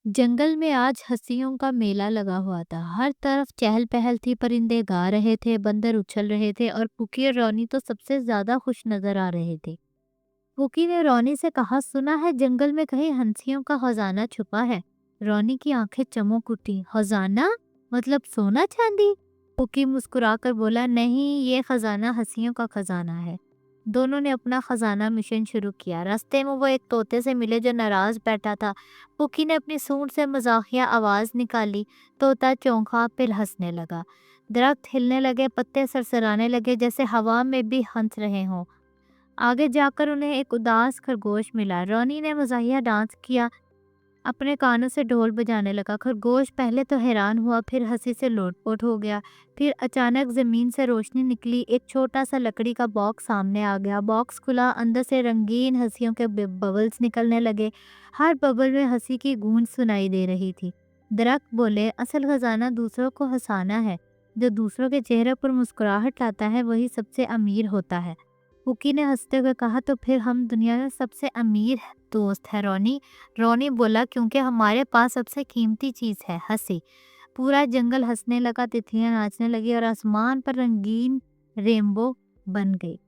जंगल में आज हंसियों का मेला लगा हुआ था। हर तरफ चहल पहल थी, परिंदे गा रहे थे, बंदर उछल रहे थे और पुकी और रोनी तो सबसे ज्यादा खुश नजर आ रहे थे। पुकी ने रोनी से कहा, सुना है जंगल में कहीं हंसियों का खजाना छुपा है। रोनी की आंखें चमक उठी। खजाना? मतलब सोना चांदी? पुकी मुस्कुराकर बोला, नहीं, ये खजाना हंसियों का खजाना है। दोनों ने अपना खजाना मिशन शुरू किया। रास्ते में वो एक तोते से मिले जो नाराज बैठा था। पुकी ने अपनी सूंड से मजाकिया आवाज निकाली। तोता चौंका, फिर हंसने लगा। दरख्त हिलने लगे, पत्ते सरसराने लगे, जैसे हवा में भी हंस रहे हों। आगे जाकर उन्हें एक उदास खरगोश मिला। रोनी ने मज़ाहिया डांस किया, अपने कानों से ढोल बजाने लगा। खरगोश पहले तो हैरान हुआ, फिर हंसी से लोटपोट हो गया। फिर अचानक जमीन से रोशनी निकली। एक छोटा सा लकड़ी का बॉक्स सामने आ गया। बॉक्स खुला, अंदर से रंगीन हंसियों के बबल्स निकलने लगे। हर बबल में हंसी की गूंज सुनाई दे रही थी। दरख्त बोले, असल खजाना दूसरों को हंसाना है। जो दूसरों के चेहरे पर मुस्कुराहट लाता है वही सबसे अमीर होता है। पुकी ने हंसते हुए कहा, तो फिर हम दुनिया में सबसे अमीर दोस्त है रोनी। रोनी बोला, क्योंकि हमारे पास सबसे कीमती चीज है हंसी। पूरा जंगल हंसने लगा, तितलियां नाचने लगी और आसमान पर रंगीन रेनबो बन गई।